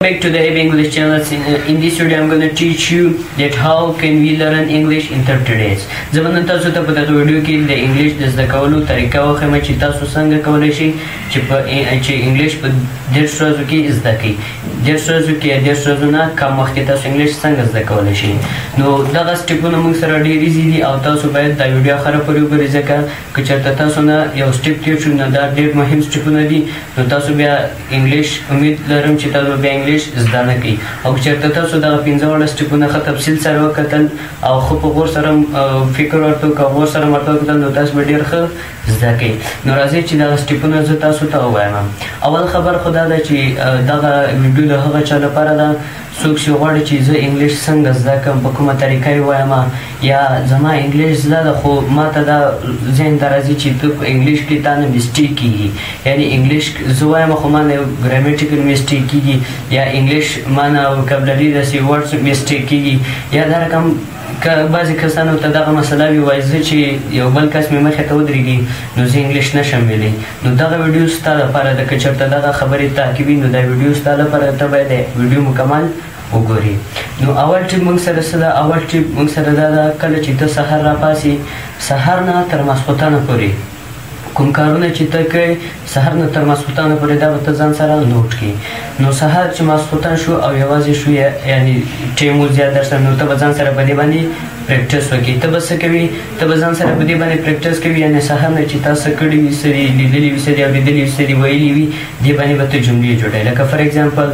Back to the AB English channel. In this video I'm going to teach you that how can we learn English in 30 days. زمونږ تاسو ته په دغه ویډیو کې د انګلیش د زده کولو طریقه وښیم چې تاسو څنګه کولی شئ چې انګلیش په 10 ورځو کې زده کړئ. 10 ورځو کې یا 10 ورځو نه کم وخت کې تاسو انګلیش څنګه زده کولی شئ. نو دغه سټیپونه موږ سره ډېر ایزي دي او تاسو باید دا ویډیو آخره پورې وګورئ ځکه که چېرته تاسو نه یو سټیپ تېر شو نو دا ډېر مهم سټیپونه دي. نو تاسو بیا انګلیش امید لرم چې تاسو بیا انګلیش زده نه کوي او چېرته تاسو دغه 15 وړه سټیپونه ښه تفصیل سره وکتل او ښه په غور سره فکر ورته وکړه غور سره ورته وکتل نو تاسو به ډېر ښه زده کوئ. نو راځئ چې دغه سټیپونه زه تاسو ته ووایم. اول خبر خو دا ده چې دغه ویډیو د هغه چا لپاره ده څوک چې غواړي چې زه انګلیش څنګه زده کړم په کومه طریقه یې ووایم یا زما انګلیش زده ده خو ما ته دا ذهن ته راځي چې ته په انګلیش کې تا نه مسټیک کېږي یعنی انګلیش زه وایم خو ما نه ګرامټیکل مسټیک کېږي یا انګلیش ما نه وکابلري داسې ورډز مسټیک کېږي یا دا رقم که بعضې کسانو ته دغه مسله وي وایي زه چې یو بل کس مې مخې ته ودرېږي نو زه انګلیش نشم ویلی نو دغه ویډیو ستا لپاره ده که چېرته دغه خبرې تعقیبي نو دا ویډیو ستا لپاره ته باید ویډیو مکمل وګوري. نو اول ټیپ موږ سره څه ده اول ټیپ موږ سره دا ده کله چې ته سهار راپاسې سهار نه تر ماسخوتنه پورې کوم کارونه چې ته کوې سهار نه تر ماسخوتنه پورې دا به ته ځان سره نوټ کړي. نو سهار چې ماسخوتن شو او یوازې شو یعنی ټیم مو زیات درسره نو ته به ځان سره په دې باندې پریکټس وکړي. ته به څه کوي ته به ځان سره په دې باندې پریکټس کوي یعنی سهار نه چې تا څه کړي وي څه دي لیدلي وي څه دي اورېدلي وي څه دي ویلي وي دې باندې به ته جملې جوړوې. لکه فار ایګزامپل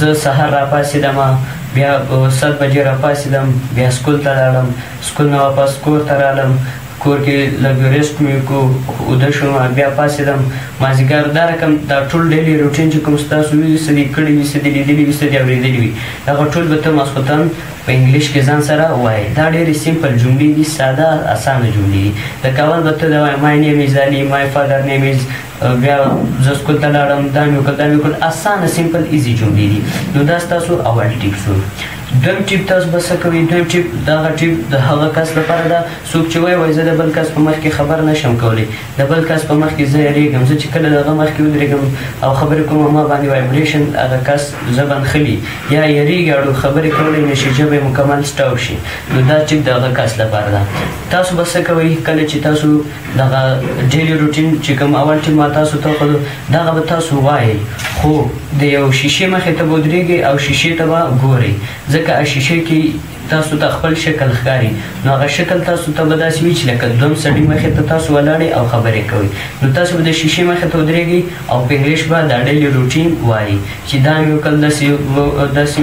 زه سهار راپاڅېدم بیا 7 بجې راپاڅېدم بیا سکول ته لاړم سکول نه واپس کور ته رالم کور کې لږ ریسټ مې وکړو اوده شوم بیا پاڅېدم مازدیګر دا رقم دا ټول ډیلي روټین چې کوم ستاسو وي څه دي کړي وي څه دي لیدلي وي څه دي اورېدلي وي هغه ټول به ته ماسخوتن په انګلیش کې ځان سره وایې. دا ډېرې سمپل جملې دي ساده اسانه جملې دي. لکه اول به ته دا وایې مای نیم از علي مای فادر نیم از بیا زه سکول ته لاړم دا مې وکړل دا مې وکړل اسانه سمپل ایزي جملې دي. نو دا ستاسو اول ټیپ شو. دویم ټیپ تاسو به څه کوئ دویم ټیپ دغه ټیپ د هغه کس لپاره ده څوک چې وایي زه د بل کس په مخ کې خبر نشم کولی د بل کس په مخ کې زه یېرېږم زه چې کله د هغه مخ کې ودرېږم او خبرې کوم ما باندې وایبریشن هغه کس زبان خلي یا یېرېږي اړو خبرې کولی نه شي ژبه یې مکمل سټاپ شي نو دا ټیپ د هغه کس لپاره ده. تاسو به څه کوئ کله چې تاسو دغه ډیلي روټین چې کوم اول ټیپ ما تاسو ته وښودو دغه به تاسو وایئ خو د یو شیشې مخې ته به ودرېږئ او شیشې ته به ګورئ ځکه شیشې کې تاسو ته خپل شکل ښکاري نو هغه شکل تاسو ته به داسې وي چې لکه دوم سړي مخې ته تاسو ولاړئ او خبرې کوئ نو تاسو به د شیشې مخې ته ودرېږئ او په انګلیش به دا ډیلي روټین وایي چې دا مې وکړل داسې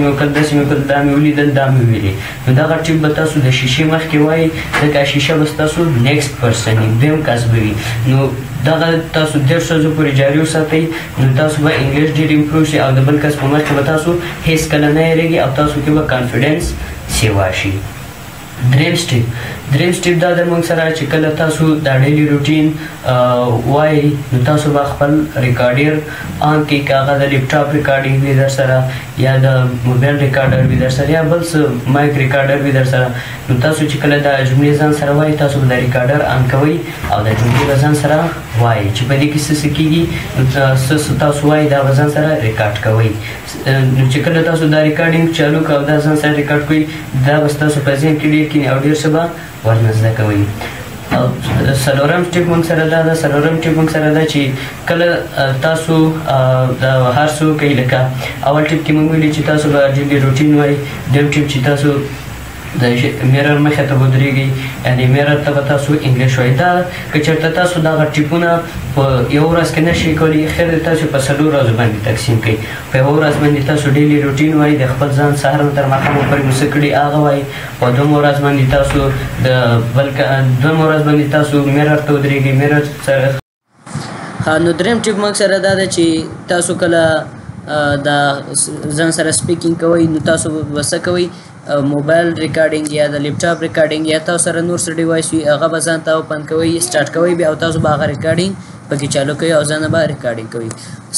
مې وکړل داسې مې وکړل دا مې ولیدل دا مې ویلې نو دغه ټیپ به تاسو د شیشې مخکې وایي ځکه شیشه به ستاسو نیکسټ پرسن وي دویم کس به وي. نو دغه تاسو 10 ورځو پورې جاري وساتئ نو تاسو به انګلیش ډېر امپروو شي او د بل کس په مخ کې به تاسو هېڅ کله نه یېرېږئ او تاسو کې به کانفیډنس سیوا شي. دریم سټیپ دا د موږ سره چې کله تاسو دا ډیلي روټین وایي نو تاسو به خپل ریکارډر آن کړئ که هغه د لیپټاپ ریکارډینګ وي در سره یا د موبایل ریکارډر وي در سره یا بل څه مایک ریکارډر وي در سره نو تاسو چې کله دا جملې ځان سره وایي تاسو به دا ریکارډر آن کوئ او دا جملې به ځان سره وایي چې په دې کې څه کېږي نو څه تاسو وایي دا به ځان سره ریکارډ کوئ. نو چې کله تاسو دا ریکارډینګ چالو کړئ او دا ځان سره ریکارډ کړئ دا به ستاسو په ذهن کې ډېر کښېني او ډېر څه به ورنه زده کوئ. او څلورم ټیپ موږ سره دا ده څلورم ټیپ موږ سره ده چې کله تاسو د هر څه کوئ لکه اول ټیپ کې موږ ویلي چې تاسو به ډیلي روټین وایي دویم ټیپ چې تاسو د میرر مخې ته ودرېږئ یعنې میرر ته به تاسو انګلیش وایي. دا که چېرته تاسو دغه ټیپونه په یو ورځ کې نشئ کولی خیر دی تاسو په 4 ورځو باندې تقسیم کړئ. په یوه ورځ باندې تاسو ډیلي روټین وایي د خپل ځان سهار نه تر ماښامه پورې مو څه کړي هغه وایي په دویمه ورځ باندې تاسو دویمه ورځ باندې تاسو میرر ته ودرېږئ میرر سره. نو دریم ټیپ موږ سره دا ده چې تاسو کله دا ځان سره سپیکینګ کوئ نو تاسو به څه کوئ موبایل ریکارډینګ یا د لیپټاپ ریکارډینګ یا تاسو سره نور څه ډیوایس وي هغه به ځان ته اوپن کوئ سټارټ کوئ بیا تاسو به هغه ریکارډینګ پکې چالو کوئ او ځان به ریکارډینګ کوئ.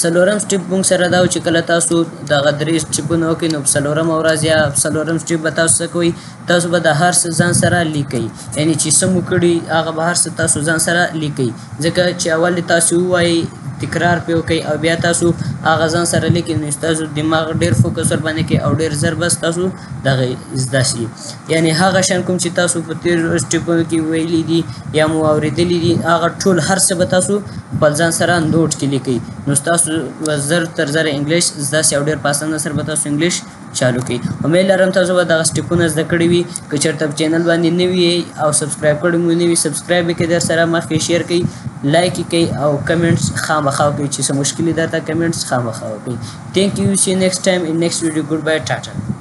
څلورم سټیپ موږ سره دا چې کله تاسو دغه درې سټیپونه وکړئ نو په څلورمه ورځ یا څلورم سټیپ به تاسو څه کوئ تاسو به د هر څه ځان سره لیکئ یعنی چې څه مو کړي هغه به هر څه تاسو ځان سره لیکئ ځکه چې اول تاسو ووایئ تکرار پې وکړئ او بیا تاسو هغه ځان سره لیکئ نو ستاسو دماغ ډېر فوکس ورباندې کوي او ډېر ژر بس تاسو دغه زده شي یعنی هغه شیان کوم چې تاسو په تېرو سټیپونو کې ویلي دي یا مو اورېدلي دي هغه ټول هر څه به تاسو خپل ځان سره نوټ کې لیکئ نو ستاسو زر تر زره انګلیش زده شي او ډېر په اسانه سره به تاسو انګلیش چالو کړئ امید لرم تاسو به دغه سټیپونه زده کړي وي که چېرته په چینل باندې نوي یئ او سبسکرایب کړی مو نه وي سبسکرایب یې کړئ درسره مخکې شیر کړئ لایک یې کړئ او کمنټس خامخا وکړئ چې څه مشکل درته کمنټس خامخا وکړئ تھینک یو سی نیکسٹ ټایم ان نیکسٹ ویډیو ګډ بای ټاټا